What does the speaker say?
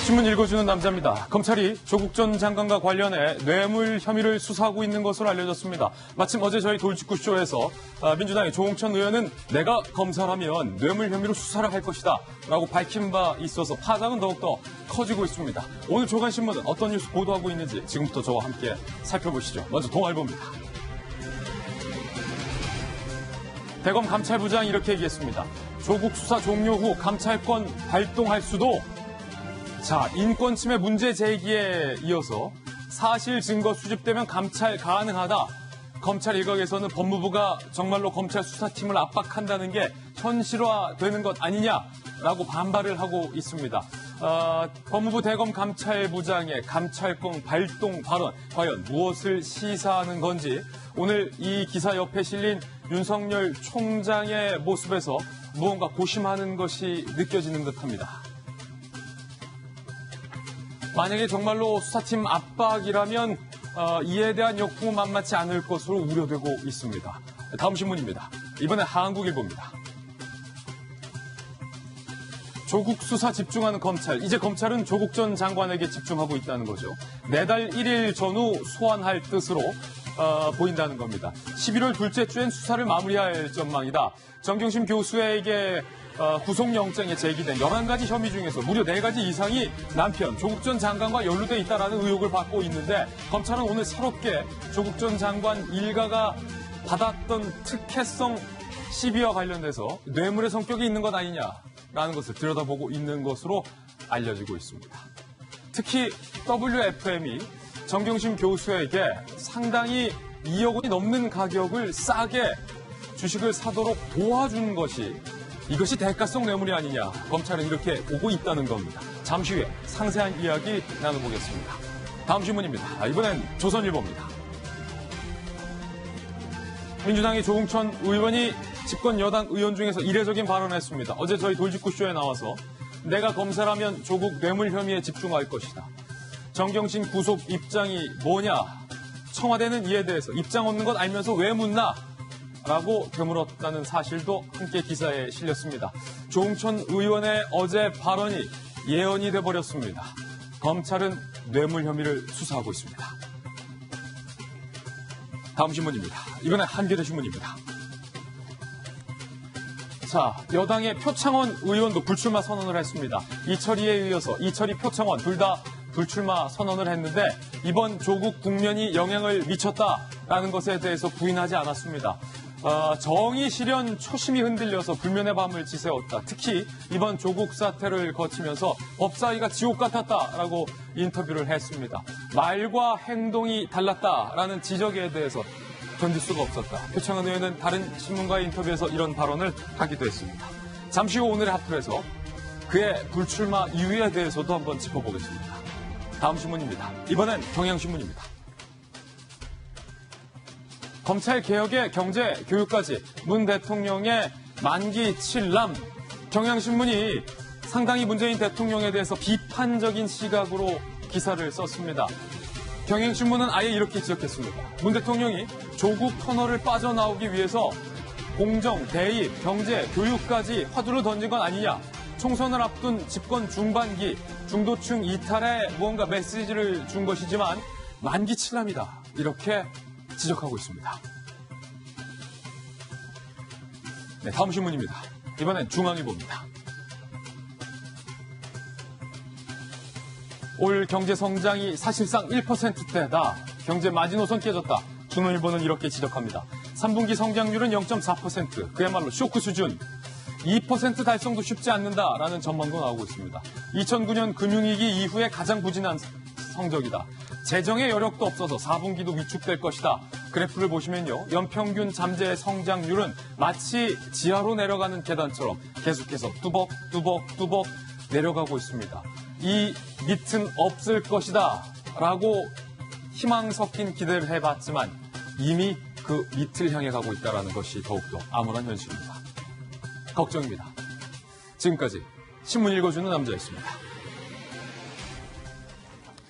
신문 읽어주는 남자입니다. 검찰이 조국 전 장관과 관련해 뇌물 혐의를 수사하고 있는 것으로 알려졌습니다. 마침 어제 저희 돌직구쇼에서 민주당의 조홍천 의원은 내가 검사라면 뇌물 혐의로 수사를 할 것이다 라고 밝힌 바 있어서 파장은 더욱더 커지고 있습니다. 오늘 조간신문은 어떤 뉴스 보도하고 있는지 지금부터 저와 함께 살펴보시죠. 먼저 동아일보입니다. 대검 감찰부장이 이렇게 얘기했습니다. 조국 수사 종료 후 감찰권 발동할 수도. 자, 인권침해 문제 제기에 이어서 사실 증거 수집되면 감찰 가능하다. 검찰 일각에서는 법무부가 정말로 검찰 수사팀을 압박한다는 게 현실화되는 것 아니냐라고 반발을 하고 있습니다. 법무부 대검 감찰부장의 감찰권 발동 발언, 과연 무엇을 시사하는 건지 오늘 이 기사 옆에 실린 윤석열 총장의 모습에서 무언가 고심하는 것이 느껴지는 듯합니다. 만약에 정말로 수사팀 압박이라면 이에 대한 역풍은 만만치 않을 것으로 우려되고 있습니다. 다음 신문입니다. 이번엔 한국일보입니다. 조국 수사 집중하는 검찰. 이제 검찰은 조국 전 장관에게 집중하고 있다는 거죠. 내달 1일 전후 소환할 뜻으로 보인다는 겁니다. 11월 둘째 주엔 수사를 마무리할 전망이다. 정경심 교수에게 구속영장에 제기된 11가지 혐의 중에서 무려 4가지 이상이 남편 조국 전 장관과 연루돼 있다는 의혹을 받고 있는데 검찰은 오늘 새롭게 조국 전 장관 일가가 받았던 특혜성 시비와 관련돼서 뇌물의 성격이 있는 것 아니냐라는 것을 들여다보고 있는 것으로 알려지고 있습니다. 특히 WFM이 정경심 교수에게 상당히 2억 원이 넘는 가격을 싸게 주식을 사도록 도와준 것이 이것이 대가성 뇌물이 아니냐. 검찰은 이렇게 보고 있다는 겁니다. 잠시 후에 상세한 이야기 나눠보겠습니다. 다음 신문입니다. 이번엔 조선일보입니다. 민주당의 조홍천 의원이 집권 여당 의원 중에서 이례적인 발언을 했습니다. 어제 저희 돌직구쇼에 나와서 내가 검사라면 조국 뇌물 혐의에 집중할 것이다. 정경심 구속 입장이 뭐냐. 청와대는 이에 대해서 입장 없는 것 알면서 왜 묻나. 라고 되물었다는 사실도 함께 기사에 실렸습니다. 조홍천 의원의 어제 발언이 예언이 돼버렸습니다. 검찰은 뇌물 혐의를 수사하고 있습니다. 다음 신문입니다. 이번엔 한겨레 신문입니다. 자, 여당의 표창원 의원도 불출마 선언을 했습니다. 이철희에 이어서 이철희, 표창원 둘 다 불출마 선언을 했는데 이번 조국 국면이 영향을 미쳤다라는 것에 대해서 부인하지 않았습니다. 정의 실현 초심이 흔들려서 불면의 밤을 지새웠다. 특히 이번 조국 사태를 거치면서 법사위가 지옥 같았다라고 인터뷰를 했습니다. 말과 행동이 달랐다라는 지적에 대해서 견딜 수가 없었다. 표창원 의원은 다른 신문과의 인터뷰에서 이런 발언을 하기도 했습니다. 잠시 후 오늘의 핫플에서 그의 불출마 이유에 대해서도 한번 짚어보겠습니다. 다음 신문입니다. 이번엔 경향신문입니다. 검찰개혁의 경제, 교육까지 문 대통령의 만기 7남. 경향신문이 상당히 문재인 대통령에 대해서 비판적인 시각으로 기사를 썼습니다. 경향신문은 아예 이렇게 지적했습니다. 문 대통령이 조국 터널을 빠져나오기 위해서 공정, 대입, 경제, 교육까지 화두를 던진 건 아니냐. 총선을 앞둔 집권 중반기 중도층 이탈에 무언가 메시지를 준 것이지만 만기 7남이다. 이렇게 지적하고 있습니다. 네, 다음 신문입니다. 이번엔 중앙일보입니다. 올 경제 성장이 사실상 1%대다. 경제 마지노선 깨졌다. 중앙일보는 이렇게 지적합니다. 3분기 성장률은 0.4%. 그야말로 쇼크 수준. 2% 달성도 쉽지 않는다라는 전망도 나오고 있습니다. 2009년 금융위기 이후에 가장 부진한 성적이다. 재정의 여력도 없어서 4분기도 위축될 것이다. 그래프를 보시면요. 연평균 잠재 성장률은 마치 지하로 내려가는 계단처럼 계속해서 뚜벅 내려가고 있습니다. 이 밑은 없을 것이다 라고 희망 섞인 기대를 해봤지만 이미 그 밑을 향해 가고 있다는 것이 더욱더 암울한 현실입니다. 걱정입니다. 지금까지 신문 읽어주는 남자였습니다.